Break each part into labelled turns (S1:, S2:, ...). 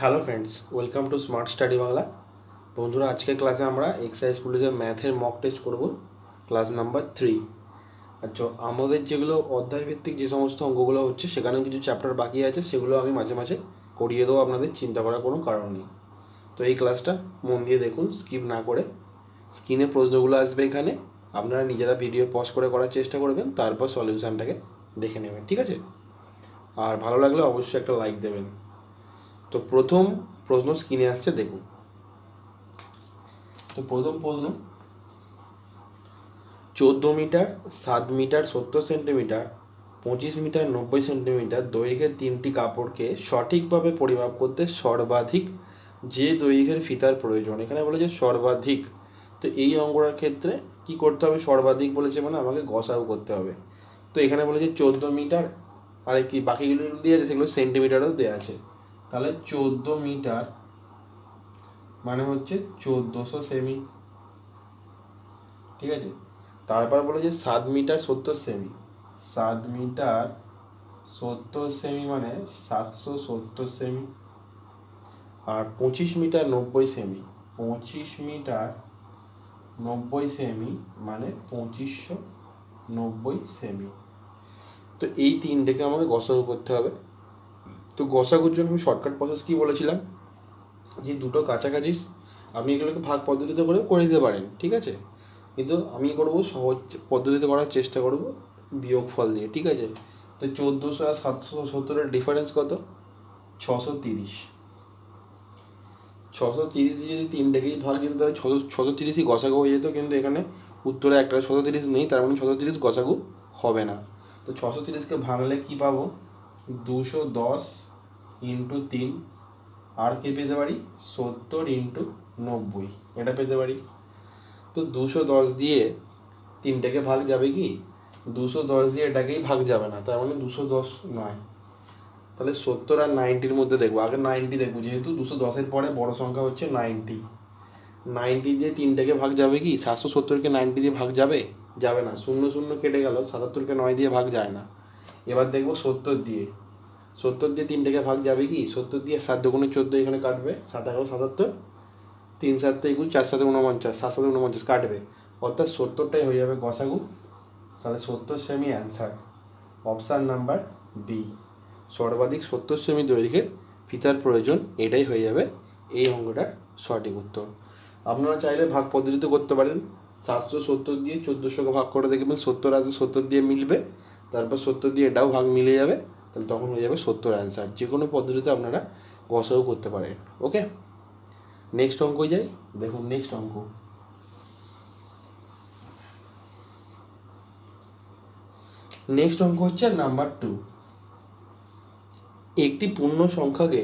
S1: Hello friends, welcome to smart study Bangla. বন্ধুরা, আজকের ক্লাসে আমরা এক্সারসাইজ পুলিশের ম্যাথের মক টেস্ট করব, ক্লাস নাম্বার 3। আচ্ছা, আমাদের যেগুলো অধ্যায়ভিত্তিক যে সমস্ত অঙ্কগুলো হচ্ছে সেখানেও কিছু চ্যাপ্টার বাকি আছে, সেগুলো আমি মাঝে মাঝে করিয়ে দেবো, আপনাদের চিন্তা করার কোনো কারণ নেই। তো এই ক্লাসটা মন দিয়ে দেখুন, স্কিপ না করে। স্ক্রিনে প্রশ্নগুলো আসবে এখানে, আপনারা নিজেরা ভিডিও পজ করে করার চেষ্টা করবেন, তারপর সলিউশানটাকে দেখে নেবেন, ঠিক আছে? আর ভালো লাগলে অবশ্যই একটা লাইক দেবেন। তো প্রথম প্রশ্ন স্ক্রিনে আসছে, দেখুন। তো প্রথম প্রশ্ন, 14 metre, 7 metre 70 centimetre, 25 metre 90 centimetre দৈর্ঘ্যের তিনটি কাপড়কে সঠিকভাবে পরিমাপ করতে সর্বাধিক যে দৈর্ঘ্যের ফিতার প্রয়োজন। এখানে বলেছে সর্বাধিক। তো এই অঙ্কটার ক্ষেত্রে কি করতে হবে? সর্বাধিক বলেছে মানে আমাকে গসাগু করতে হবে। তো এখানে বলেছে 14 মিটার, আর কি বাকিগুলো দিয়ে আছে সেগুলো সেন্টিমিটারও দেওয়া আছে। তাহলে 14 মিটার মানে হচ্ছে 1400 সেমি, ঠিক আছে? তারপর বলেছে 7 মিটার 70 সেমি, 7 মিটার 70 সেমি মানে 770 সেমি। আর 25 মিটার 90 সেমি, 25 মিটার 90 সেমি মানে 2590 সেমি। তো এই তিনটাকে আমাকে গসাগু করতে হবে। তো গসাগুর জন্য আমি শর্টকাট প্রসেস কী বলেছিলাম, যে দুটো কাছাকাছি আপনি এগুলোকে ভাগ পদ্ধতিতে করে দিতে পারেন, ঠিক আছে? কিন্তু আমি করব সহজ পদ্ধতিতে করার চেষ্টা করব, বিয়োগফল দিয়ে, ঠিক আছে? তো 1400 আর 770-এর ডিফারেন্স কত? 630। 630 যদি তিনটাকেই ভাগ যেত তাহলে 630ই গসাগু হয়ে যেত, কিন্তু এখানে উত্তরে একটা 630 নেই, তার মানে 630 গসাগু হবে না। তো 630কে ভাঙলে কি পাবো? 210 ইন্টু 3, আর কে পেতে পারি? 70 ইন্টু 90, এটা পেতে পারি। তো 210 দিয়ে তিনটাকে ভাগ যাবে কি? 210 দিয়ে এটাকেই ভাগ যাবে না, তার মানে 210 নয়। তাহলে 70 আর 90-র মধ্যে দেখবো, আগে 90 দেখবো, যেহেতু 210-এর পরে বড় সংখ্যা হচ্ছে 90। 90 দিয়ে তিনটাকে ভাগ যাবে কি? 770-কে 90 দিয়ে ভাগ যাবে? যাবে না, 0 0 কেটে গেল, 77-কে 9 দিয়ে ভাগ যায় না। এবার দেখবো 70 দিয়ে, 70 দিয়ে তিনটাকে ভাগ যাবে কি? 70 দিয়ে 7 দুগুণে 14, এখানে কাটবে, 7 11 77, 3 7 21, 4 7 49, 7 7 49 কাটবে, অর্থাৎ 70টাই হয়ে যাবে গসাগু। তাহলে 70 সেমি অ্যান্সার, অপশান নাম্বার বি, সর্বাধিক 70 সেমি দৈর্ঘ্যের ফিতার প্রয়োজন, এটাই হয়ে যাবে এই অঙ্কটার সঠিক উত্তর। আপনারা চাইলে ভাগ পদ্ধতিতে করতে পারেন, 770 দিয়ে 1400কে ভাগ করে দেখবেন 70 আসবে, 70 দিয়ে মিলবে, তারপর 70 দিয়ে এটাও ভাগ মিলে যাবে, তাহলে তখন হয়ে যাবে 70 অ্যান্সার। যে কোনো পদ্ধতিতে আপনারা গসাগু করতে পারেন। ওকে, নেক্সট অঙ্ক যাই। দেখুন নেক্সট অঙ্ক, হচ্ছে নাম্বার 2। একটি পূর্ণ সংখ্যাকে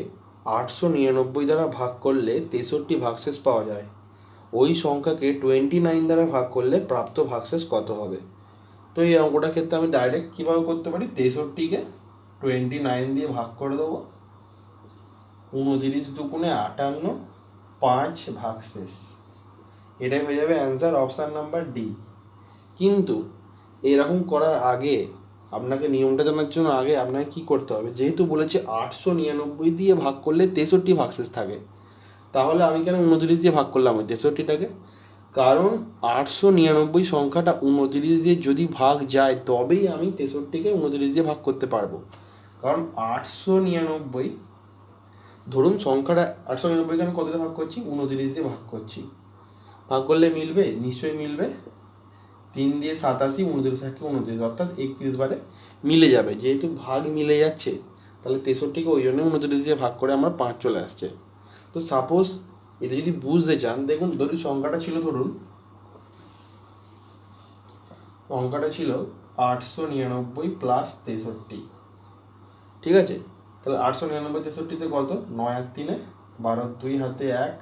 S1: 899 দ্বারা ভাগ করলে 63 ভাগশেষ পাওয়া যায়। ওই সংখ্যাকে 29 দ্বারা ভাগ করলে প্রাপ্ত ভাগশেষ কত হবে? তো এই অঙ্কটার ক্ষেত্রে আমি ডাইরেক্ট কীভাবে করতে পারি? 63কে 29 দিয়ে ভাগ করে দেবো, 29 দুগুণে 58, 5 ভাগশেষ, এটাই হয়ে যাবে অ্যান্সার, অপশান নাম্বার ডি। কিন্তু এরকম করার আগে আপনাকে নিয়মটা জানার জন্য আগে আপনাকে কী করতে হবে? যেহেতু বলেছে 899 দিয়ে ভাগ করলে 63 ভাগশেষ থাকে, তাহলে আমি কেন 29 দিয়ে ভাগ করলাম ওই 63টাকে? কারণ 899 সংখ্যাটা 29 দিয়ে যদি ভাগ যায় তবেই আমি 63কে 29 দিয়ে ভাগ করতে পারবো। কারণ 899, ধরুন সংখ্যাটা 899কে আমি কত দিয়ে ভাগ করছি? 29 দিয়ে ভাগ করছি। ভাগ করলে মিলবে? নিশ্চয়ই মিলবে। 3 দিয়ে 87, 29 29, অর্থাৎ 31 বারে মিলে যাবে। যেহেতু ভাগ মিলে যাচ্ছে, তাহলে 63কে ওই জন্য 29 দিয়ে ভাগ করে আমার 5 চলে আসছে। তো সাপোজ এটা যদি বুঝতে চান, দেখুন ধরুন সংখ্যাটা ছিল, ধরুন সংখ্যাটা ছিল 899 প্লাস 63, ঠিক আছে? তাহলে 899 63-তে কত? 9 আর 3 12, 2 হাতে 1,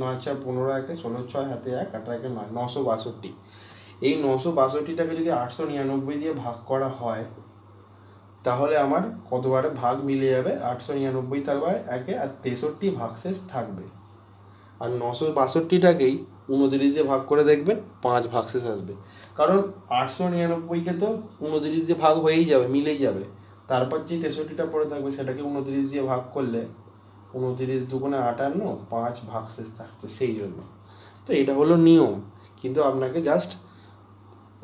S1: 9 4 15, 1 16, 6 হাতে 1, 8 1 9, 962। এই 962টাকে যদি 899 দিয়ে ভাগ করা হয়, তাহলে আমার কতবারে ভাগ মিলে যাবে? 899 থাকবে একে, আর 63 ভাগশেষ থাকবে। আর 962টাকেই 29 দিয়ে ভাগ করে দেখবেন 5 ভাগশেষ আসবে। কারণ 899কে তো 29 দিয়ে ভাগ হয়েই যাবে, মিলেই যাবে। তারপর যে 63টা পড়ে থাকবে সেটাকে 29 দিয়ে ভাগ করলে 29 দুগুণে 58, 5 ভাগশেষ থাকছে, সেই জন্য। তো এটা হলো নিয়ম, কিন্তু আপনাকে জাস্ট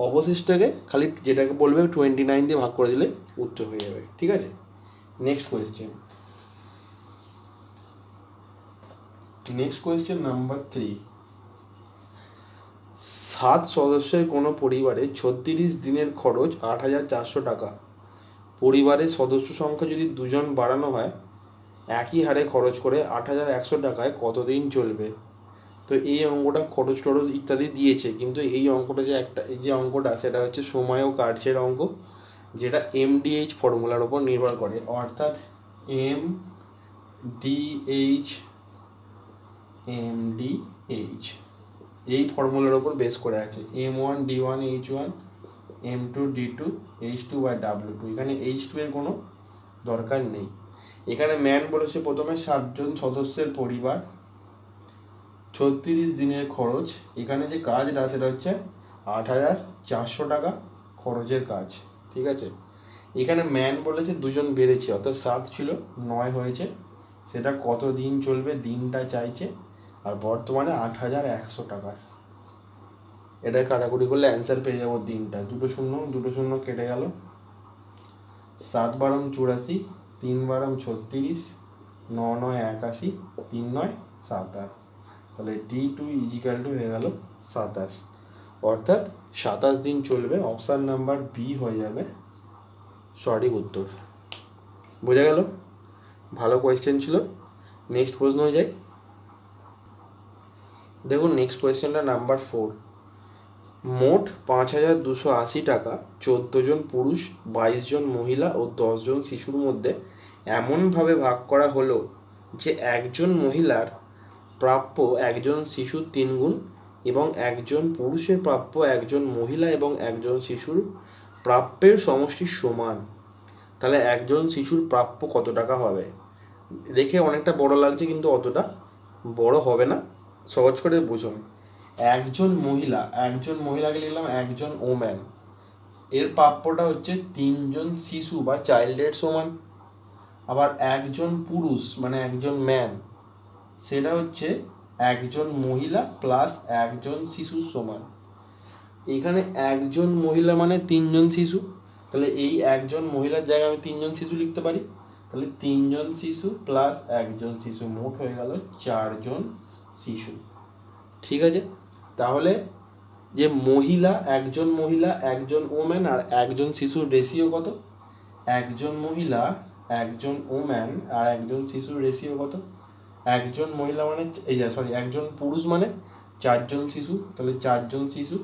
S1: অবশিষ্টকে খালি যেটাকে বলবে 29 দিয়ে ভাগ করে দিলে উত্তর হয়ে যাবে, ঠিক আছে। Next question number 3। 7 সদস্যের কোনো পরিবারে 36 দিনের খরচ 8,400 টাকা। পরিবারের সদস্য সংখ্যা যদি 2 জন বাড়ানো হয়, একই হারে খরচ করে 8,100 টাকায় কতদিন চলবে? তো এই অঙ্কটা খরচ টরচ ইত্যাদি দিয়েছে, কিন্তু এই অঙ্কটা যে অঙ্কটা সেটা হচ্ছে সময় ও কার্যের অঙ্ক, যেটা MDH ফর্মুলার ওপর নির্ভর করে, অর্থাৎ MDH এই ফর্মুলার ওপর বেস করে আছে। M1 D1 H1 M2 D2 H2 by W2। এখানে H2 এর কোনো দরকার নেই। এখানে ম্যান বলেছে প্রথমে 7 জন সদস্যের পরিবার, 36 দিনের খরচ। এখানে যে কাজটা সেটা হচ্ছে 8,400 টাকা খরচের কাজ, ঠিক আছে। এখানে ম্যান বলেছে 2 জন বেড়েছে, অর্থাৎ 7 ছিল 9 হয়েছে, সেটা কত দিন চলবে দিনটা চাইছে, আর বর্তমানে 8,100 টাকা। এটা কাটাকুটি করলে অ্যান্সার পেয়ে যাবো দিনটা। 2 শূন্য কেটে গেল, 7 বারং 84, 3 বারং 36, 9 9 81, 3 9 27। তাহলে D2 = হয়ে গেল 27, অর্থাৎ 27 দিন চলবে। অপশান নাম্বার বি হয়ে যাবে সঠিক উত্তর। বোঝা গেল? ভালো কোয়েশ্চেন ছিল। নেক্সট প্রশ্ন হয়ে যায়। দেখুন নেক্সট কোয়েশ্চেনটা নাম্বার 4। মোট 5,280 টাকা 14 জন পুরুষ, 22 জন মহিলা ও 10 জন শিশুর মধ্যে এমনভাবে ভাগ করা হলো যে একজন মহিলার প্রাপ্য একজন শিশুর 3 গুণ এবং একজন পুরুষের প্রাপ্য একজন মহিলা এবং একজন শিশুর প্রাপ্যের সমষ্টি সমান। তাহলে একজন শিশুর প্রাপ্য কত টাকা হবে? দেখে অনেকটা বড় লাগছে, কিন্তু অতটা বড় হবে না, সহজ করে বুঝুন। একজন মহিলাকে লিখলাম একজন ওম্যান, এর প্রাপ্যটা হচ্ছে 3 জন শিশু বা চাইল্ডের সমান। আবার একজন পুরুষ মানে একজন ম্যান, সেটা হচ্ছে একজন মহিলা প্লাস একজন শিশুর সমান। এখানে একজন মহিলা মানে 3 জন শিশু, তাহলে এই একজন মহিলার জায়গায় আমি 3 জন শিশু লিখতে পারি। তাহলে 3 জন শিশু প্লাস একজন শিশু, মোট হয়ে গেল 4 জন শিশু, ঠিক আছে। তাহলে যে একজন মহিলা একজন ওম্যান আর একজন শিশুর রেশিও কত? একজন মহিলা একজন ওম্যান আর একজন শিশুর রেশিও কত? একজন মহিলা মানে একজন পুরুষ মানে 4 জন শিশু, তাহলে 4 জন শিশু।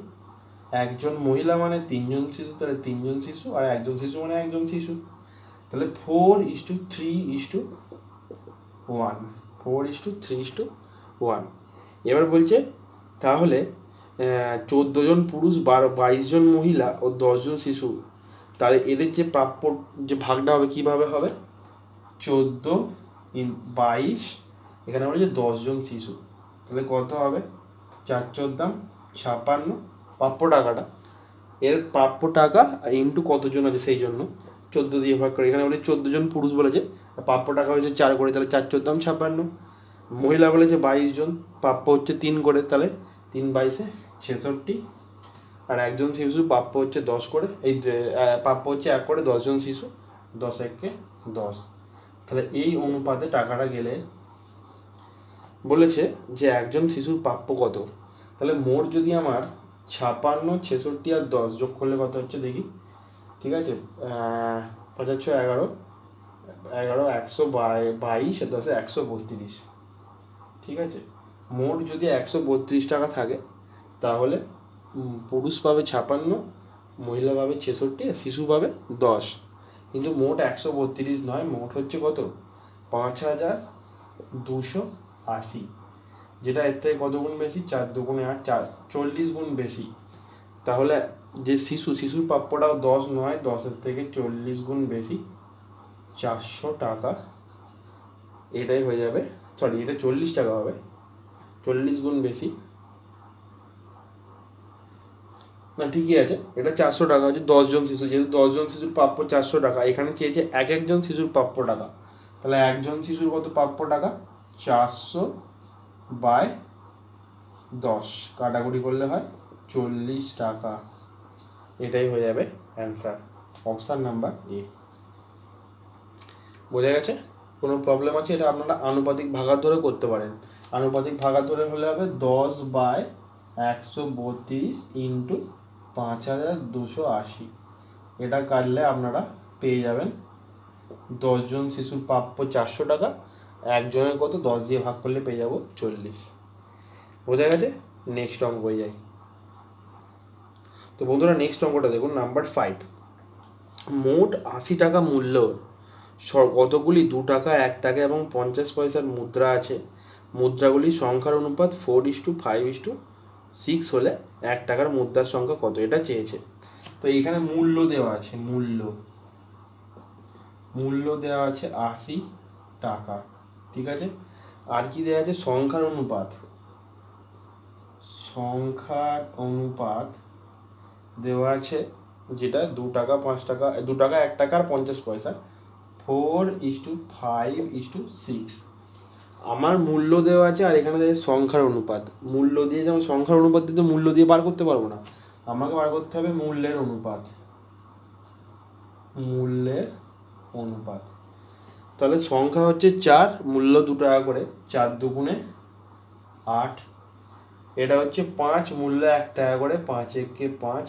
S1: একজন মহিলা মানে 3 জন শিশু, তাহলে 3 জন শিশু। আর একজন শিশু মানে একজন শিশু, তাহলে 4:3:1, 4:3:1। এবার বলছে তাহলে 14 জন পুরুষ, 22 জন মহিলা ও 10 জন শিশু, তাহলে এদের যে প্রাপ্য যে ভাগটা হবে কীভাবে হবে? 14:22, এখানে বলেছে 10 জন শিশু, তাহলে কত হবে? 4×4=56 প্রাপ্য টাকাটা। এর প্রাপ্য টাকা ইন্টু কতজন আছে সেই জন্য 14 দিয়ে ভাগ করে। এখানে বলে 14 জন পুরুষ বলেছে, প্রাপ্য টাকা হয়েছে 4 করে, তাহলে 4×4=56। মহিলা বলেছে 22 জন, প্রাপ্য হচ্ছে 3 করে, তাহলে 3×22=66। আর একজন শিশু প্রাপ্য হচ্ছে 10 করে, এই প্রাপ্য হচ্ছে 1 করে, 10 জন শিশু, 10×1=10। তাহলে এই অনুপাতে টাকাটা গেলে বলেছে যে একজন শিশুর প্রাপ্য কত। তাহলে মোট যদি আমার 56, 66 আর 10 যোগ করলে কত হচ্ছে দেখি, ঠিক আছে। 5×6=11, 122 আর 10 132, ঠিক আছে। মোট যদি 132 টাকা থাকে, তাহলে পুরুষ পাবে 56, মহিলা পাবে 66 আর শিশু পাবে 10। কিন্তু মোট 132 নয়, মোট হচ্ছে কত? 5,280, যেটা এর থেকে কত গুণ বেশি? 4×2=8, 40 গুণ বেশি। তাহলে যে শিশুর প্রাপ্যটাও 10 নয়, 10-এর থেকে 40 গুণ বেশি, 400 টাকা। এটাই হয়ে যাবে, এটা 40 টাকা হবে, 40 গুণ বেশি না, ঠিকই আছে। এটা 400 টাকা হচ্ছে 10 জন শিশু, যেহেতু 10 জন শিশুর প্রাপ্য 400 টাকা, এখানে চেয়েছে এক একজন শিশুর প্রাপ্য টাকা, তাহলে একজন শিশুর কত প্রাপ্য টাকা, 400/10 কাটাকুটি করলে হয় 40 টাকা। এটাই হয়ে যাবে অ্যান্সার, অপশান নাম্বার এ। বোঝা গেছে? কোনো প্রবলেম আছে? এটা আপনারা আনুপাতিক ভাগার ধরে করতে পারেন। আনুপাতিক ভাগার ধরে হলে হবে 10/132 ইন্টু 5280। এটা কাটলে আপনারা পেয়ে যাবেন 10 জন শিশুর প্রাপ্য 400 টাকা, একজনের কত 10 দিয়ে ভাগ করলে পেয়ে যাব 40। বোঝা গেছে? নেক্সট অঙ্ক হয়ে যায়। তো বন্ধুরা নেক্সট অঙ্কটা দেখুন, নাম্বার 5। মোট 80 টাকা মূল্য কতগুলি 2 টাকা, 1 টাকা এবং 50 পয়সার মুদ্রা আছে। মুদ্রাগুলির সংখ্যার অনুপাত 4:5:6 হলে 1 টাকার মুদ্রার সংখ্যা কত, এটা চেয়েছে। তো এখানে মূল্য দেওয়া আছে, মূল্য দেওয়া আছে 80 টাকা, ঠিক আছে। আর কি দেওয়া আছে, সংখ্যার অনুপাত দেওয়া আছে, যেটা 2 টাকা, 5 টাকা, 2 টাকা, 1 টাকা আর 50 পয়সা, 4:5:6। আমার মূল্য দেওয়া আছে আর এখানে দেওয়া সংখ্যার অনুপাত। মূল্য দিয়ে যেমন সংখ্যার অনুপাত দিয়ে তো মূল্য দিয়ে বার করতে পারবো না, আমাকে বার করতে হবে মূল্যের অনুপাত। তাহলে সংখ্যা হচ্ছে 4, মূল্য 2 টাকা করে, 4 দুগুণে 8। এটা হচ্ছে 5, মূল্য 1 টাকা করে, 5 একে 5।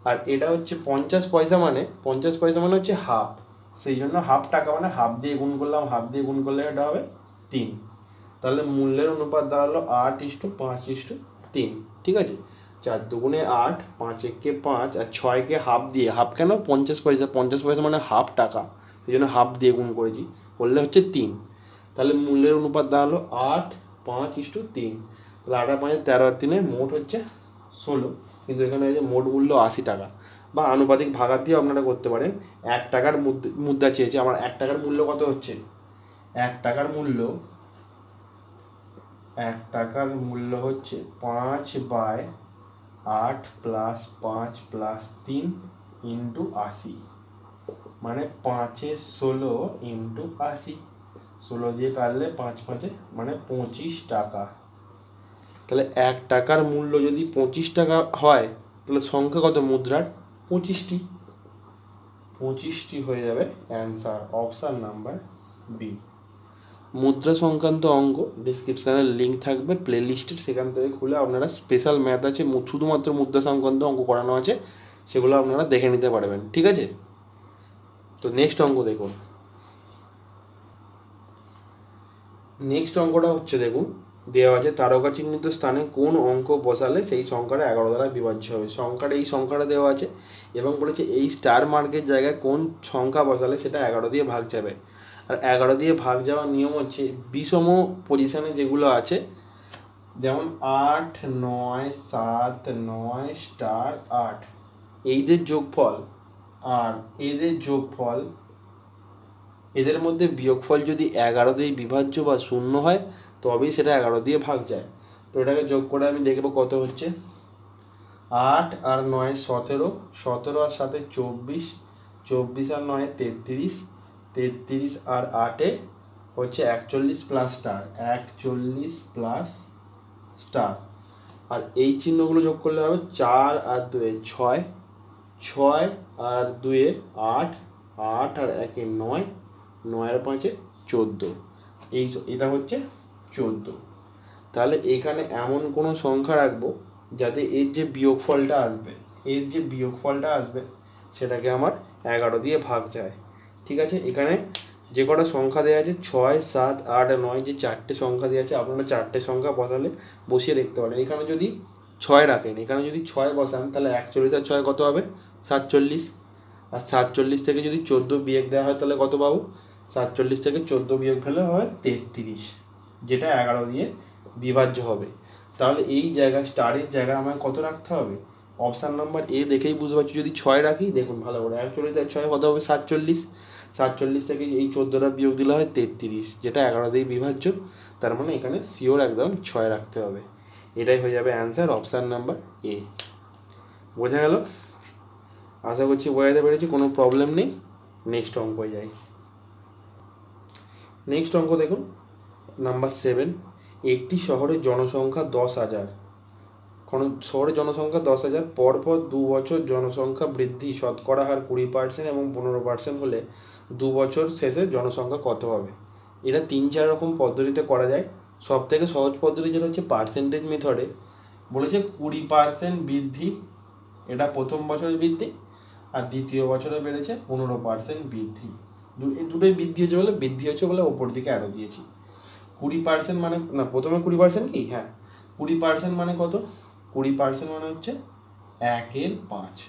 S1: আর এটা হচ্ছে 50 পয়সা, মানে 50 পয়সা মানে হচ্ছে হাফ, সেই জন্য হাফ টাকা মানে হাফ দিয়ে গুণ করলাম, হাফ দিয়ে গুণ করলে এটা হবে 3। তাহলে মূল্যের অনুপাত দাঁড়ালো 8:5:3, ঠিক আছে। 4 দুগুণে 8, 5 একে 5 আর 6কে হাফ দিয়ে, হাফ কেন, 50 পয়সা, 50 পয়সা মানে হাফ টাকা, সেই জন্য হাফ দিয়ে গুণ করেছি, করলে হচ্ছে 3। তাহলে মূল্যের অনুপাত দাঁড়ালো 8:5:3। তাহলে 8 আর 5 13 আর 3 মোট হচ্ছে 16, কিন্তু এখানে যে মোট মূল্য 80 টাকা। বা আনুপাতিক ভাগার দিয়ে আপনারা করতে পারেন। 1 টাকার মুদ্রা চেয়েছে, আমার 1 টাকার মূল্য কত হচ্ছে, 1 টাকার মূল্য হচ্ছে 5/8 + 5 + 3 ইন্টু 80, মানে 5/16 ইন্টু 80। 16 দিয়ে কাটলে 5/5 মানে 25 টাকা। তাহলে 1 টাকার মূল্য যদি 25 টাকা হয়, তাহলে সংখ্যা কত মুদ্রার, 25টি হয়ে যাবে অ্যান্সার, অপশান নাম্বার বি। মুদ্রা সংক্রান্ত অঙ্ক ডিসক্রিপশানে লিঙ্ক থাকবে প্লে লিস্টের, সেখান থেকে খুলে আপনারা স্পেশাল ম্যাথ আছে, শুধুমাত্র মুদ্রা সংক্রান্ত অঙ্ক করানো আছে, সেগুলো আপনারা দেখে নিতে পারবেন, ঠিক আছে। তো নেক্সট অঙ্ক দেখুন। নেক্সট অঙ্কটা হচ্ছে, দেখুন দেওয়া আছে তারকা চিহ্নিত স্থানে কোন অঙ্ক বসালে সেই সংখ্যাটা 11 দ্বারা বিভাজ্য হবে। এই সংখ্যাটা দেওয়া আছে এবং বলেছে এই স্টার মার্কের জায়গায় কোন সংখ্যা বসালে সেটা 11 দিয়ে ভাগ যাবে। আর 11 দিয়ে ভাগ যাওয়ার নিয়ম হচ্ছে বিষম পজিশানে যেগুলো আছে, যেমন 8, 9, 7, 9 স্টার 8, এইদের যোগফল আর এদের যোগফল, এদের মধ্যে বিয়োগফল যদি 11 দিয়ে বিভাজ্য বা 0 হয়, তবেই সেটা 11 দিয়ে ভাগ যায়। তো এটাকে যোগ করে আমি দেখব কত হচ্ছে। 8 আর 9 17, 17 আর 7 24, 24 আর 9 33, 33 আর 8 হচ্ছে 41 প্লাস স্টার, 41 প্লাস স্টার। আর এই চিহ্নগুলো যোগ করলে হবে 4 আর 2 6, 6 আর 2 8, 8 আর 1 9, 9 আর 5 14, এটা হচ্ছে 14। তাহলে এখানে এমন কোনো সংখ্যা রাখবো যাতে এর যে বিয়োগফলটা আসবে সেটাকে আমার 11 দিয়ে ভাগ যায়, ঠিক আছে। এখানে যে কটা সংখ্যা দেওয়া আছে 6, 7, 8, 9, যে 4টে সংখ্যা দেওয়া আছে, আপনারা 4টে সংখ্যা বসিয়ে দেখতে পারেন। এখানে যদি 6 রাখেন, এখানে যদি 6 বসান, তাহলে 41 আর 6 কত হবে, 47। আর 47 থেকে যদি 14 বিয়োগ দেওয়া হয়, তাহলে কত পাবো, 47 থেকে 14 বিয়োগ ফেলে হয় 33, যেটা 11 দিয়ে বিভাজ্য হবে। তাহলে এই জায়গায় স্টারের জায়গায় আমার কত রাখতে হবে, অপশান নাম্বার এ দেখেই বুঝতে পারছি। যদি 6 রাখি, দেখুন ভালো করে, 41 আর 6 কত হবে, 47। 47 থেকে এই 14টা বিয়োগ দিলে হয় 33, যেটা 11 দিয়ে বিভাজ্য। তার মানে এখানে শিওর একদম 6 রাখতে হবে। এটাই হয়ে যাবে অ্যান্সার, অপশান নাম্বার এ। বোঝা গেল? আশা করছি বোঝাতে পেরেছি, কোনো প্রবলেম নেই। নেক্সট অঙ্ক হয়ে যায়। নেক্সট অঙ্ক দেখুন, নাম্বার 7, একটি শহরের জনসংখ্যা 10,000, কোনো শহরের জনসংখ্যা 10,000, পরপর 2 বছর জনসংখ্যা বৃদ্ধি শতকরা হার 20% এবং 15% হলে 2 বছর শেষে জনসংখ্যা কত হবে? এটা 3-4 রকম পদ্ধতিতে করা যায়। সব থেকে সহজ পদ্ধতি যেটা হচ্ছে পার্সেন্টেজ মেথডে, বলেছে 20% বৃদ্ধি, এটা প্রথম বছরের বৃদ্ধি, আর দ্বিতীয় বছরে বেড়েছে 15% বৃদ্ধি। এই দুটোই বৃদ্ধি হচ্ছে বলে ওপর দিকে আরও দিয়েছি। 20% মানে না, প্রথমে 20% কি, হ্যাঁ 20% মানে কত? 20% মানে হচ্ছে 1/5,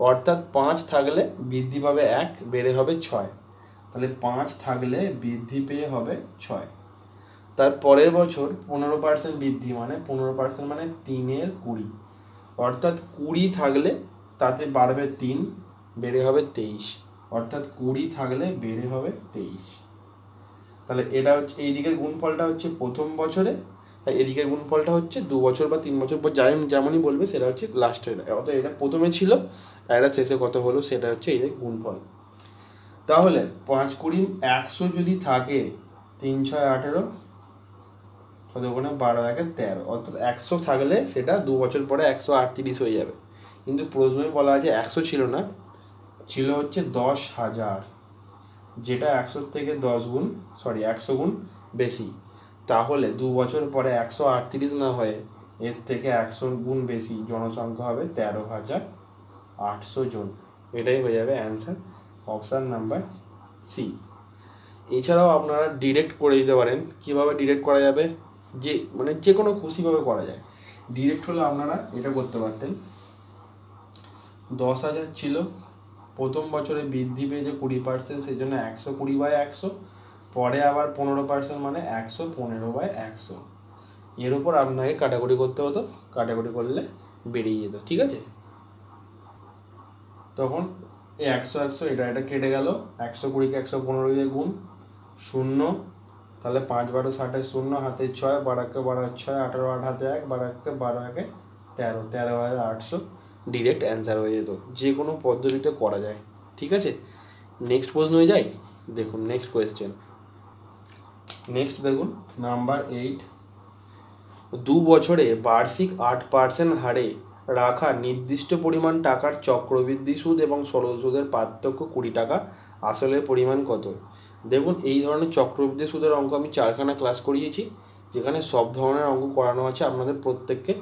S1: অর্থাৎ 5 থাকলে বৃদ্ধি পাবে 1, বেড়ে হবে 6, তাহলে 5 থাকলে বৃদ্ধি পেয়ে হবে 6। তার পরের বছর 15% বৃদ্ধি, মানে 15% মানে 3/20, অর্থাৎ 20 থাকলে তাতে বাড়বে 3, বেড়ে হবে 23, অর্থাৎ 20 থাকলে বেড়ে হবে 23। তাহলে এটা হচ্ছে এই দিকের গুণফলটা হচ্ছে প্রথম বছরে, আর এদিকের গুণফলটা হচ্ছে 2 বছর বা 3 বছর পর যেমনই বলবে সেটা হচ্ছে লাস্টের, অর্থাৎ এটা প্রথমে ছিল আর এটা শেষে কত হলো সেটা হচ্ছে এই গুণফল। তাহলে 5 20 100 যদি থাকে, 3 6 18, 12 1 13, অর্থাৎ 100 থাকলে সেটা 2 বছর পরে 138 হয়ে যাবে। কিন্তু প্রশ্নে বলা আছে 100 ছিল না, ছিল হচ্ছে 10,000, যেটা 100 থেকে 100 গুণ বেশি। তাহলে 2 বছর পরে 138 না হয়ে এর থেকে 100 গুণ বেশি জনসংখ্যা হবে 13,800 জন। এটাই হয়ে যাবে অ্যান্সার, অপশান নাম্বার সি। এছাড়াও আপনারা ডিরেক্ট করে দিতে পারেন। কীভাবে ডিরেক্ট করা যাবে? যে কোনো খুশিভাবে করা যায়। ডিরেক্ট হলে আপনারা এটা করতে পারতেন, 10,000 ছিল, প্রথম বছরে বৃদ্ধি পেয়েছে 20%, সেই জন্য 120/100, পরে আবার 15% মানে 115/100। এর উপর আপনাকে কাটাকুটি করতে হতো, কাটাকুটি করলে বেরিয়ে যেত, ঠিক আছে? তখন এই 100 এটা কেটে গেল, 120কে 115 দিয়ে গুণ, 0, তাহলে 5 12 60 0, হাতে 6, 12 12 6, 18 8 হাতে 1, 12 12 1 13, 13,800 ডিরেক্ট অ্যান্সার হয়ে যেত। যে কোনো পদ্ধতিতে করা যায়, ঠিক আছে? নেক্সট প্রশ্ন হয়ে যায়, দেখুন নেক্সট কোয়েশ্চেন। নেক্সট দেখুন নাম্বার 8, 2 বছরে বার্ষিক 8% হারে রাখা নির্দিষ্ট পরিমাণ টাকার চক্রবৃদ্ধি সুদ এবং সরল সুদের পার্থক্য 20 টাকা, আসলের পরিমাণ কত? দেখুন এই ধরনের চক্রবৃদ্ধি সুদের অঙ্ক আমি 4খানা ক্লাস করিয়েছি, যেখানে সব ধরনের অঙ্ক করানো আছে আপনাদের প্রত্যেককে,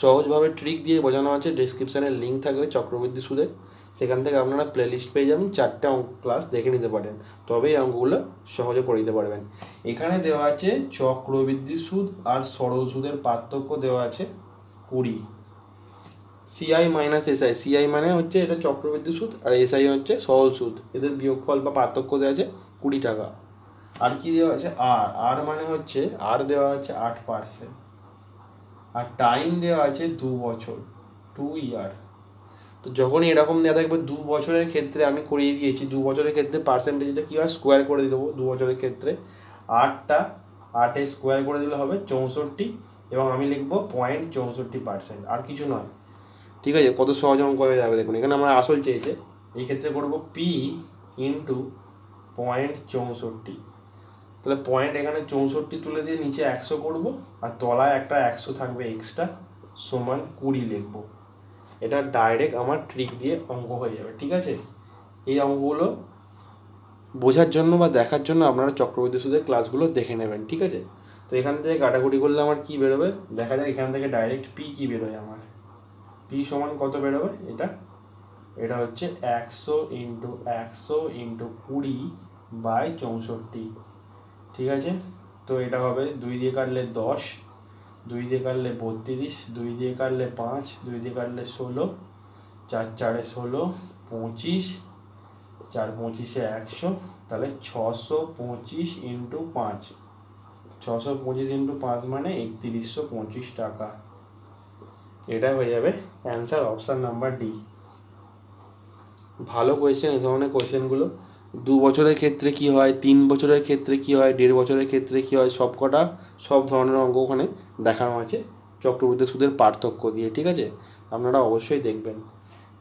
S1: সহজভাবে ট্রিক দিয়ে বোঝানো আছে। ডেসক্রিপশানে লিঙ্ক থাকবে চক্রবৃদ্ধি সুদের, সেখান থেকে আপনারা প্লেলিস্ট পেয়ে যাবেন, 4টে অঙ্ক ক্লাস দেখে নিতে পারেন, তবেই এই অঙ্কগুলো সহজে করে দিতে পারবেন। এখানে দেওয়া আছে চক্রবৃদ্ধি সুদ আর সরল সুদের পার্থক্য দেওয়া আছে 20, সিআই মাইনাস এসআই। সিআই মানে হচ্ছে এটা চক্রবৃদ্ধি সুদ, আর এসআই হচ্ছে সরল সুদ, এদের বিয়োগফল বা পার্থক্য দেওয়া আছে 20 টাকা। আর কি দেওয়া আছে? আর মানে হচ্ছে আর দেওয়া আছে 8%, আর টাইম দেওয়া আছে 2 বছর, 2 ইয়ার। তো যখনই এরকম দেওয়া থাকবে 2 বছরের ক্ষেত্রে আমি করিয়ে দিয়েছি, 2 বছরের ক্ষেত্রে পার্সেন্টেজটা কী হয়, স্কোয়ার করে দেবো। 2 বছরের ক্ষেত্রে 8 স্কোয়ার করে দিলে হবে 64, এবং আমি লিখবো 0.64%, আর কিছু নয়, ঠিক আছে? কত সহজ অঙ্ক হয়ে যাবে দেখুন। এখানে আমরা আসল চেয়েছে, এই ক্ষেত্রে করবো P ইন্টু 0.64, তাহলে পয়েন্ট এখানে 64 তুলে দিয়ে নিচে 100 করবো, আর তলায় একটা 100 থাকবে এক্সট্রা, সমান 20 লিখবো। এটা ডাইরেক্ট আমার ট্রিক দিয়ে অঙ্ক হয়ে যাবে, ঠিক আছে? এই অঙ্কগুলো বোঝার জন্য বা দেখার জন্য আপনারা চক্রবৃদ্ধি সুদের ক্লাসগুলো দেখে নেবেন, ঠিক আছে? তো এখান থেকে কাটাকুটি করলে আমার কী বেরোবে দেখা যাক। এখান থেকে ডাইরেক্ট পি কী বেরোয় আমার, পি সমান কত বেরোবে? এটা হচ্ছে 100 ইন্টু 20/64, ঠিক আছে? তো এটা হবে 2 দিয়ে কাটলে 10, 2 দিয়ে কাটলে 32, 2 দিয়ে কাটলে 5, 2 দিয়ে কাটলে 16, 4 4 16, 25, 4 25 100, তাহলে 625 ইন্টু 5, 625 ইন্টু 5 মানে 3125 টাকা। এটা হয়ে যাবে অ্যান্সার, অপশান নাম্বার ডি। ভালো কোয়েশ্চেন এই ধরনের কোয়েশ্চেনগুলো। 2 বছরের ক্ষেত্রে কি হয়, 3 বছরের ক্ষেত্রে কি হয়, 1.5 বছরের ক্ষেত্রে কি হয়, সব ধরনের অঙ্ক ওখানে দেখানো আছে চক্রবৃদ্ধি সুদের পার্থক্য দিয়ে, ঠিক আছে? আপনারা অবশ্যই দেখবেন।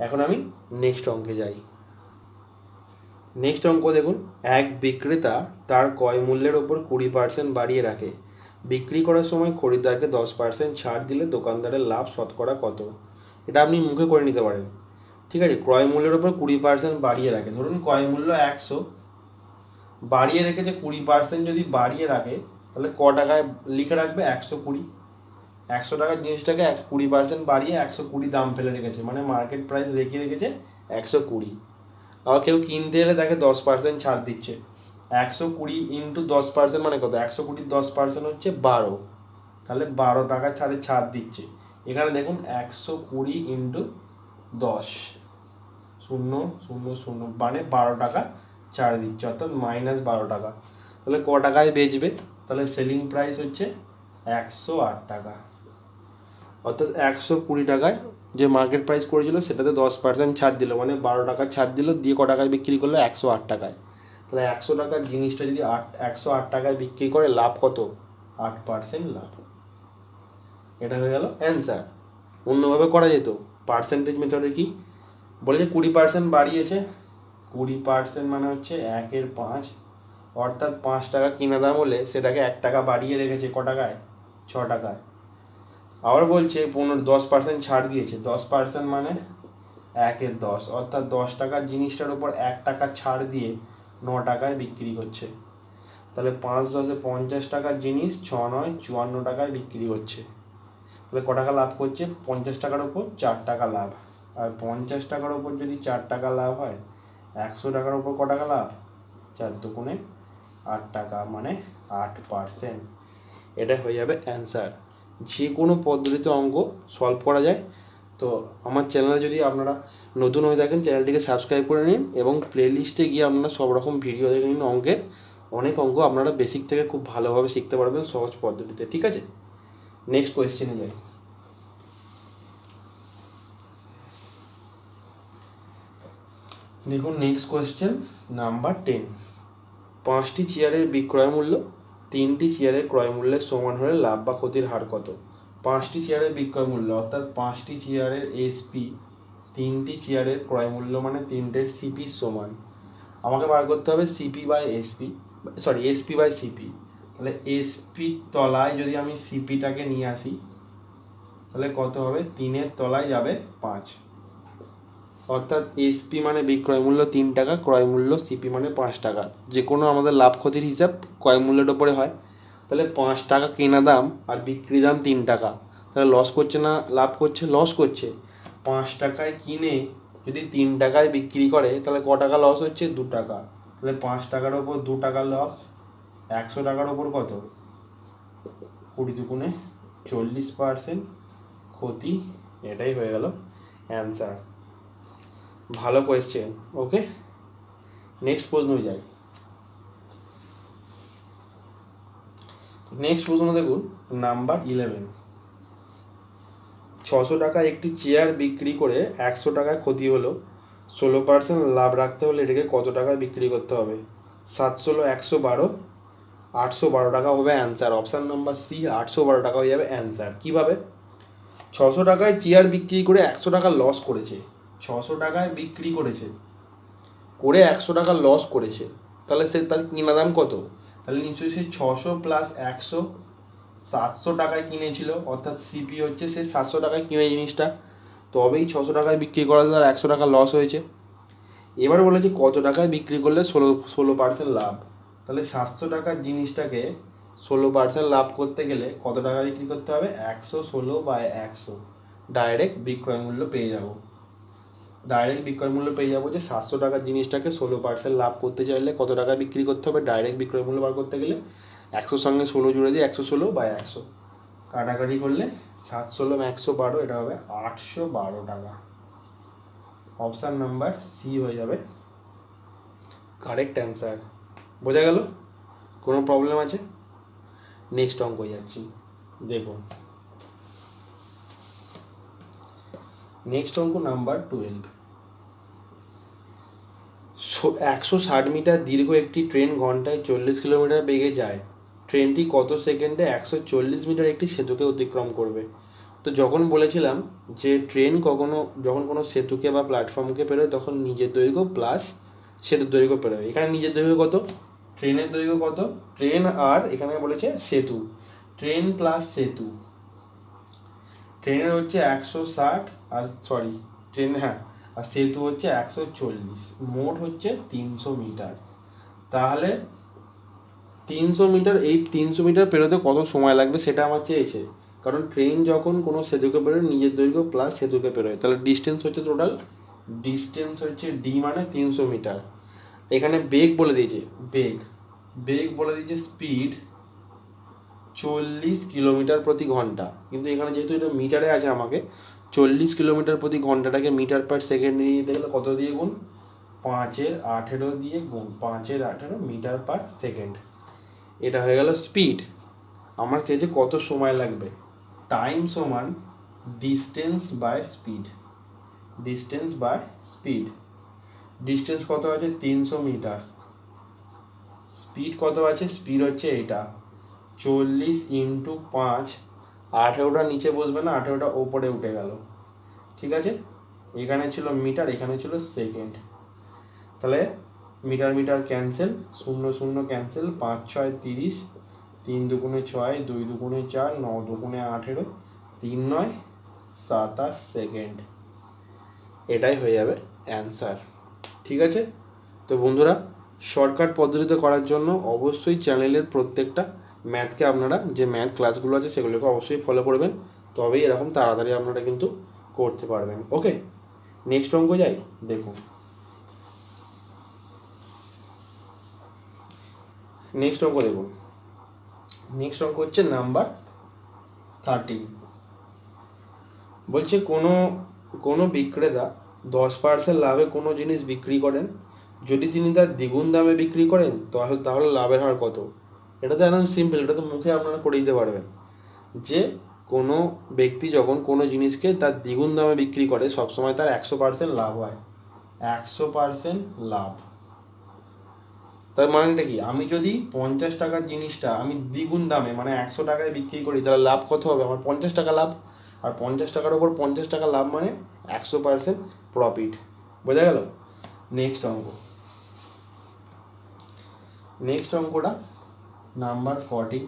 S1: এখন আমি নেক্সট অঙ্কে যাই। নেক্সট অঙ্ক দেখুন, এক বিক্রেতা তার ক্রয় মূল্যের ওপর 20% বাড়িয়ে রাখে, বিক্রি করার সময় খরিদ্দারকে 10% ছাড় দিলে দোকানদারের লাভ শতকরা কত? এটা আপনি মুখে করে নিতে পারেন। ঠিক আছে, ক্রয় মূল্যের ওপর 20% বাড়িয়ে রাখে, ধরুন ক্রয় মূল্য 100, বাড়িয়ে রেখেছে 20% যদি বাড়িয়ে রাখে তাহলে ক টাকায় লিখে রাখবে? 120। 100 টাকার জিনিসটাকে 20% বাড়িয়ে 120 দাম ফেলে রেখেছে, মানে মার্কেট প্রাইস রেখে রেখেছে 120। আবার কেউ কিনতে এলে তাকে 10% ছাড় দিচ্ছে। 120 ইন্টু 10% মানে কত? 120 10% হচ্ছে 12, তাহলে 12 টাকা ছাড় দিচ্ছে। এখানে দেখুন 120 ইন্টু 10, 000, মানে 12 টাকা ছাড় দিচ্ছে, অর্থাৎ -12 টাকা। তাহলে ক টাকায় বেচবে? তাহলে সেলিং প্রাইস হচ্ছে 108 টাকা, অর্থাৎ 120 টাকায় যে মার্কেট প্রাইস করেছিল সেটাতে 10% ছাড় দিল, মানে 12 টাকা ছাড় দিল, দিয়ে ক টাকায় বিক্রি করলো? 108 টাকায়। তাহলে 100 টাকার জিনিসটা যদি 108 টাকায় বিক্রি করে, লাভ কত? 8% লাভ। এটা হয়ে গেল অ্যান্সার। অন্যভাবে করা যেত, পার্সেন্টেজ মেথডে কি বলেছে? 20% বাড়িয়েছে, 20% মানে হচ্ছে 1/5, অর্থাৎ 5 টাকা কিনা দাম হলে সেটাকে 1 টাকা বাড়িয়ে রেখেছে ক টাকায়? 6 টাকায়। আবার বলছে 10% ছাড় দিয়েছে, 10% মানে 1/10, অর্থাৎ 10 টাকার জিনিসটার উপর 1 টাকা ছাড় দিয়ে 9 টাকায় বিক্রি করছে। তাহলে 5 10 50 টাকার জিনিস 6 9 54 টাকায় বিক্রি করছে। তাহলে ক টাকা লাভ করছে? 50 টাকার উপর 4 টাকা লাভ। আর 50 টাকার উপর যদি 4 টাকা লাভ হয়, 100 টাকার উপর ক টাকা লাভ? 4 দুগুণে 8 টাকা, মানে 8%। এটা হয়ে যাবে অ্যান্সার। যে কোনো পদ্ধতিতে অঙ্ক সলভ করা যায়। তো আমার চ্যানেলে যদি আপনারা নতুন হয়ে থাকেন, চ্যানেলটিকে সাবস্ক্রাইব করে নিন এবং প্লেলিস্টে গিয়ে আপনারা সব রকম ভিডিও দেখে নিন। অঙ্কের অনেক অঙ্ক আপনারা বেসিক থেকে খুব ভালোভাবে শিখতে পারবেন সহজ পদ্ধতিতে। ঠিক আছে, নেক্সট কোয়েশ্চেনে যাই। দেখুন নেক্সট কোয়েশ্চেন নাম্বার 10, 5টি চেয়ারের বিক্রয় মূল্য 3টি চেয়ারের ক্রয় মূল্যের সমান হলে লাভ বা ক্ষতির হার কত? 5টি চেয়ারের বিক্রয় মূল্য অর্থাৎ 5টি চেয়ারের এসপি, 3টি চেয়ারের ক্রয় মূল্য মানে 3টের সিপির সমান। আমাকে বার করতে হবে CP by SP, sorry SP by CP. তাহলে এসপি তলায় যদি আমি সিপিটাকে নিয়ে আসি তাহলে কত হবে? 3-এর তলায় যাবে 5, অর্থাৎ এসপি মানে বিক্রয় মূল্য 3 টাকা, ক্রয় মূল্য সিপি মানে 5 টাকা। যে কোনো আমাদের লাভ ক্ষতির হিসাব ক্রয় মূল্যের ওপরে হয়। তাহলে 5 টাকা কেনা দাম আর বিক্রি দাম 3 টাকা, তাহলে লস করছে না লাভ করছে? লস করছে। 5 টাকায় কিনে যদি 3 টাকায় বিক্রি করে তাহলে ক টাকা লস হচ্ছে? 2 টাকা। তাহলে 5 টাকার ওপর 2 টাকা লস, 100 টাকার ওপর কত? 20 দুগুণে 40% ক্ষতি। এটাই হয়ে গেল অ্যান্সার। ভালো কোয়েশ্চেন। ওকে, নেক্সট প্রশ্ন যাই। নেক্সট প্রশ্ন দেখুন নাম্বার 11, 600 টাকা একটি চেয়ার বিক্রি করে 100 টাকায় ক্ষতি হলো, 16% লাভ রাখতে হলে এটাকে কত টাকায় বিক্রি করতে হবে? 716 112, 812 টাকা হবে অ্যান্সার। অপশান নাম্বার সি 812 টাকা হয়ে যাবে অ্যান্সার। কীভাবে? 600 টাকায় চেয়ার বিক্রি করে 100 টাকা লস করেছে, 600 টাকায় বিক্রি করেছে করে 100 টাকা লস করেছে, তাহলে সে তার কিনা দাম কত? তাহলে নিশ্চয়ই সে 600 প্লাস 100 700 টাকায় কিনেছিল, অর্থাৎ সিপি হচ্ছে সে 700 টাকায় কিনে জিনিসটা, তবেই 600 টাকায় বিক্রি করা তার 100 টাকা লস হয়েছে। এবার বলেছে কত টাকায় বিক্রি করলে 16% লাভ। তাহলে 700 টাকার জিনিসটাকে 16% লাভ করতে গেলে কত টাকা বিক্রি করতে হবে? 116/100, ডাইরেক্ট বিক্রয় মূল্য পেয়ে যাব। যে 700 টাকার জিনিসটাকে 16% লাভ করতে চাইলে কত টাকা বিক্রি করতে হবে? ডাইরেক্ট বিক্রয় মূল্য বার করতে গেলে 100 সঙ্গে 16 জুড়ে দিয়ে 116/100 কাটাকাটি করলে 716-112, এটা হবে 812 টাকা। অপশান নাম্বার সি হয়ে যাবে কারেক্ট অ্যান্সার। বোঝা গেল? কোনো প্রবলেম আছে? নেক্সট অঙ্ক যাচ্ছি, দেখুন নেক্সট অঙ্ক নাম্বার 12, 160 মিটার দীর্ঘ একটি ট্রেন ঘন্টায় 40 কিলোমিটার বেগে যায়, ট্রেনটি কত সেকেন্ডে 140 মিটার একটি সেতুকে অতিক্রম করবে? তো যখন বলেছিলাম যে ট্রেন যখন কোনো সেতুকে বা প্ল্যাটফর্মকে পেরোয় তখন নিজের দৈর্ঘ্য প্লাস সেতুর দৈর্ঘ্য পেরোবে। এখানে নিজের দৈর্ঘ্য কত, ট্রেনের দৈর্ঘ্য কত, ট্রেন আর এখানে বলেছে সেতু, ট্রেন প্লাস সেতু, ট্রেনের হচ্ছে 160 আর সরি ট্রেন হ্যাঁ আর সেতু হচ্ছে 140, মোট হচ্ছে 300 মিটার। তাহলে 300 মিটার, এই 300 মিটার পেরোতে কত সময় লাগবে সেটা আমার চেয়েছে, কারণ ট্রেন যখন কোনো সেতুকে পেরোয় নিজের দৈর্ঘ্য প্লাস সেতুকে পেরোয়, তাহলে ডিস্টেন্স হচ্ছে টোটাল, ডিস্টেন্স হচ্ছে ডি মানে 300 মিটার। এখানে বেগ বলে দিয়েছে, বেগ বলে দিয়েছে স্পিড 40 কিলোমিটার প্রতি ঘন্টা, কিন্তু এখানে যেহেতু এটা মিটারে আছে আমাকে 40 কিলোমিটার প্রতি ঘন্টাটাকে মিটার পার সেকেন্ড নিয়ে নিতে গেলে কত দিয়ে গুণ, 5/18 দিয়ে গুণ, 5/18 মিটার পার সেকেন্ড। এটা হয়ে গেল স্পিড। আমার চেয়েছে কত সময় লাগবে, টাইম সমান distance by speed, distance by speed. Distance কত আছে 300 মিটার, স্পিড কত আছে, স্পিড হচ্ছে এটা 40 ইন্টু 5, 18টা নিচে বসবে না, 18টা ওপরে উঠে গেল, ঠিক আছে। এখানে ছিল মিটার, এখানে ছিল সেকেন্ড, তাহলে মিটার মিটার ক্যান্সেল, 0 0 ক্যান্সেল, 5 6 30, 3 দুগুণে 6, 2 দুগুণে 4, 9 দুগুণে 18, 3 9 27 সেকেন্ড। এটাই হয়ে যাবে অ্যান্সার, ঠিক আছে। তো বন্ধুরা, শর্টকাট পদ্ধতিতে করার জন্য অবশ্যই চ্যানেলের প্রত্যেকটা ম্যাথকে আপনারা যে ম্যাথ ক্লাসগুলো আছে সেগুলোকে অবশ্যই ফলো করবেন, তবেই এরকম তাড়াতাড়ি আপনারা কিন্তু করতে পারবেন। ওকে, নেক্সট অঙ্ক যাই। দেখুন নেক্সট অঙ্ক দেখুন, নেক্সট অঙ্ক হচ্ছে নাম্বার 13। বলছে কোনো বিক্রেতা 10% লাভে কোনো জিনিস বিক্রি করেন, যদি তিনি তার দ্বিগুণ দামে বিক্রি করেন তাহলে লাভের হার কত। এটা তো একদম সিম্পল, এটা তো মুখে আপনারা করে দিতে পারবেন, যে কোনো ব্যক্তি যখন কোনো জিনিসকে তার দ্বিগুণ দামে বিক্রি করে সবসময় তার 100% লাভ হয়, 100% লাভ। তার মানেটা কি, আমি যদি 50 টাকার জিনিসটা আমি দ্বিগুণ দামে মানে 100 টাকায় বিক্রি করি, তাহলে লাভ কত হবে, আমার 50 টাকা লাভ। আর 50 টাকার ওপর 50 টাকা লাভ মানে 100% প্রফিট। বোঝা গেল। নেক্সট অঙ্কটা নাম্বার 40।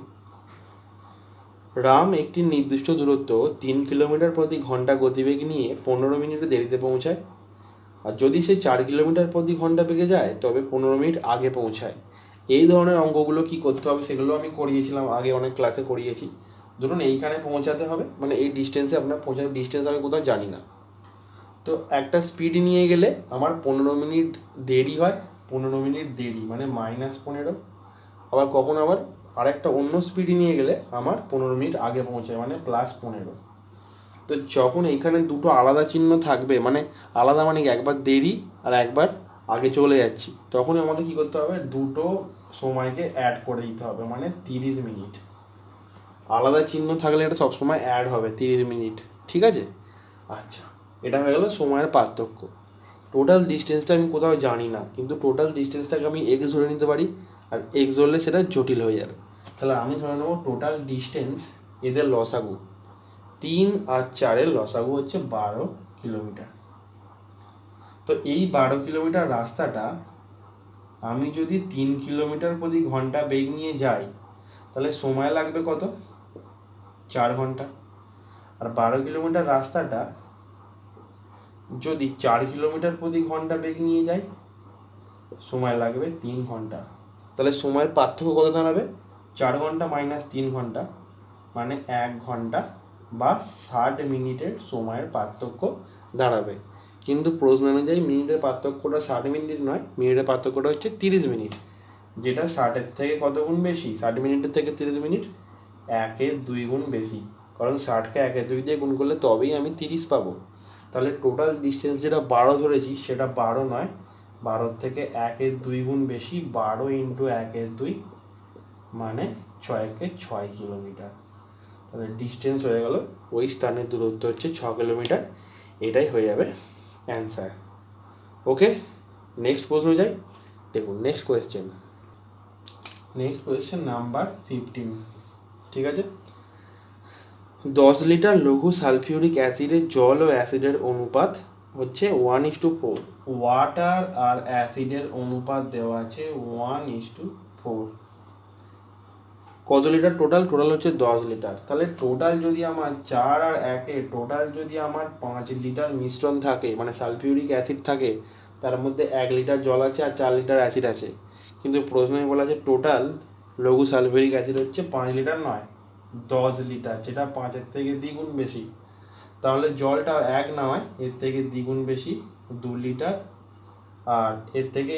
S1: রাম একটি নির্দিষ্ট দূরত্ব 3 কিলোমিটার প্রতি ঘন্টা গতিবেগ নিয়ে 15 মিনিটে দেরিতে পৌঁছায়, আর যদি সে 4 কিলোমিটার প্রতি ঘন্টা বেগে যায় তবে 15 মিনিট আগে পৌঁছায়। এই ধরনের অঙ্কগুলো কি করতে হবে সেগুলো আমি করিয়েছিলাম আগে, অনেক ক্লাসে করিয়েছি। ধরুন এইখানে পৌঁছাতে হবে, মানে এই ডিস্টেন্সে আপনার পৌঁছার ডিস্টেন্স আমি কোথাও জানি না, তো একটা স্পিড নিয়ে গেলে আমার 15 মিনিট দেরি হয়, 15 মিনিট দেরি মানে -15। আবার কখন আবার আরেকটা অন্য স্পিড নিয়ে গেলে আমার 15 মিনিট আগে পৌঁছায় মানে +15। তো যখন এইখানে দুটো আলাদা চিহ্ন থাকবে, মানে আলাদা মানে কি, একবার দেরি আর একবার আগে চলে যাচ্ছি, তখন আমাদের কী করতে হবে, দুটো সময়কে অ্যাড করে দিতে হবে, মানে 30 মিনিট। আলাদা চিহ্ন থাকলে এটা সবসময় অ্যাড হবে 30 মিনিট, ঠিক আছে। আচ্ছা, এটা হয়ে গেল সময়ের পার্থক্য। টোটাল ডিস্টেন্সটা আমি কোথাও জানি না, কিন্তু টোটাল ডিস্টেন্সটাকে আমি এক্স ধরে নিতে পারি, আর এক্স ধরলে সেটা জটিল হয়ে যাবে। তাহলে আমি ধরে নেবো টোটাল ডিস্টেন্স, এদের লসাগু 3 আর 4-এর লসাগু হচ্ছে 12 কিলোমিটার। তো এই 12 কিলোমিটার রাস্তাটা আমি যদি 3 কিলোমিটার প্রতি ঘন্টা বেগ নিয়ে যাই তাহলে সময় লাগবে কত, 4 ঘন্টা। আর 12 কিলোমিটার রাস্তাটা যদি 4 কিলোমিটার প্রতি ঘন্টা বেগ নিয়ে যাই সময় লাগবে 3 ঘন্টা। তাহলে সময়ের পার্থক্য কত দাঁড়াবে, 4 ঘন্টা মাইনাস 3 ঘন্টা মানে 1 ঘন্টা বা 60 মিনিটের সময়ের পার্থক্য দাঁড়াবে। কিন্তু প্রশ্ন অনুযায়ী মিনিটের পার্থক্যটা 60 মিনিট নয়, মিনিটের পার্থক্যটা হচ্ছে 30 মিনিট, যেটা 60-এর থেকে কত গুণ বেশি, 60 মিনিটের থেকে 30 মিনিট 1-এর 2 গুণ বেশি, কারণ 60কে 1-এর 2 দিয়ে গুণ করলে তবেই আমি 30 পাবো। তাহলে টোটাল ডিস্টেন্স যেটা 12 ধরেছি সেটা 12 নয়, 12 থেকে 1-এর 2 গুণ বেশি, 12 ইন্টু 1-এর 2 মানে 6-কে 6 কিলোমিটার। তাহলে ডিস্টেন্স হয়ে গেল, ওই স্থানের দূরত্ব হচ্ছে 6 কিলোমিটার। এটাই হয়ে যাবে অ্যান্সার। ওকে, নেক্সট প্রশ্ন যাই। দেখুন নেক্সট কোয়েশ্চেন নাম্বার 15, ঠিক আছে। 10 লিটার লঘু সালফিউরিক অ্যাসিডের জল ও অ্যাসিডের অনুপাত হচ্ছে 1:4। ওয়াটার আর অ্যাসিডের অনুপাত দেওয়া আছে 1:4। কত লিটার টোটাল? টোটাল হচ্ছে 10 লিটার। তাহলে টোটাল যদি আমার 4 আর 1-এ টোটাল যদি আমার 5 লিটার মিশ্রণ থাকে, মানে সালফিউরিক অ্যাসিড থাকে, তার মধ্যে 1 লিটার জল আছে আর 4 লিটার অ্যাসিড আছে। কিন্তু প্রশ্নে বলা আছে টোটাল লঘু সালফিউরিক অ্যাসিড হচ্ছে 5 লিটার নয় 10 লিটার, যেটা 5-এর থেকে দ্বিগুণ বেশি। তাহলে জলটা 1 নয়, এর থেকে দ্বিগুণ বেশি 2 লিটার, আর এর থেকে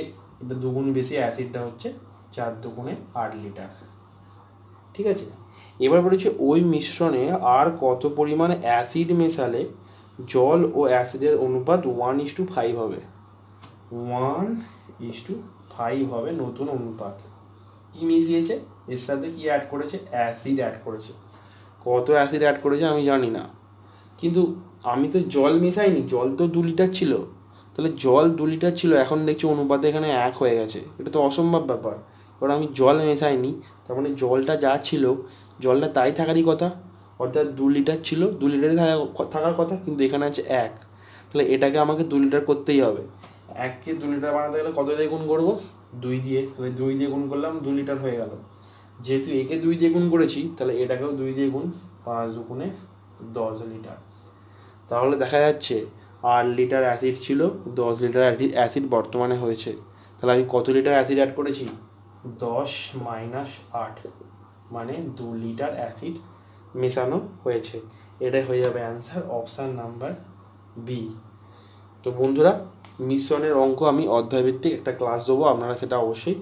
S1: দুগুণ বেশি অ্যাসিডটা হচ্ছে 4 দুগুণে 8 লিটার। ঠিক আছে, এবার বলেছে ওই মিশ্রণে আর কত পরিমাণ অ্যাসিড মেশালে জল ও অ্যাসিডের অনুপাত 1:5 হবে। 1:5 হবে নতুন অনুপাত। কি মিশিয়েছে? এর সাথে কি অ্যাড করেছে? অ্যাসিড অ্যাড করেছে। কত অ্যাসিড অ্যাড করেছে আমি জানি না, কিন্তু আমি তো জল মেশাইনি। জল তো 2 লিটার ছিল, তাহলে জল 2 লিটার ছিল, এখন দেখছি অনুপাতে এখানে 1 হয়ে গেছে। এটা তো অসম্ভব ব্যাপার, কারণ আমি জল মেশাইনি। তার মানে জলটা যা ছিল জলটা তাই থাকারই কথা, অর্থাৎ 2 লিটার ছিল, 2 লিটারই থাকার কথা, কিন্তু এখানে আছে 1। তাহলে এটাকে আমাকে 2 লিটার করতেই হবে। 1কে 2 লিটার বানাতে গেলে কত দিয়ে গুণ করবো? 2 দিয়ে। তাহলে 2 দিয়ে গুণ করলাম, 2 লিটার হয়ে গেল। যেহেতু একে 2 দিয়ে গুণ করেছি, তাহলে এটাকেও 2 দিয়ে গুণ, 5 দুগুণে 10 লিটার। তাহলে দেখা যাচ্ছে 8 লিটার অ্যাসিড ছিল, 10 লিটার অ্যাসিড বর্তমানে হয়েছে। তাহলে আমি কত লিটার অ্যাসিড অ্যাড করেছি? 10 - 8, মানে 2 লিটার অ্যাসিড মেশানো হয়েছে। এটাই হয়ে যাবে অ্যান্সার, অপশান নাম্বার বি। তো বন্ধুরা, মিশ্রণের অঙ্ক আমি অধ্যায়ভিত্তিক একটা ক্লাস দেবো, আপনারা সেটা অবশ্যই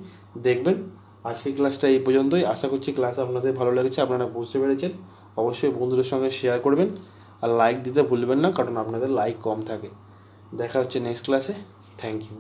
S1: দেখবেন। আজকের ক্লাসটা এই পর্যন্তই। আশা করছি ক্লাস আপনাদের ভালো লেগেছে, আপনারা বুঝতে পেরেছেন। অবশ্যই বন্ধুদের সঙ্গে শেয়ার করবেন আর লাইক দিতে ভুলবেন না, কারণ আপনাদের লাইক কম থাকে। দেখা হচ্ছে নেক্সট ক্লাসে। Thank you.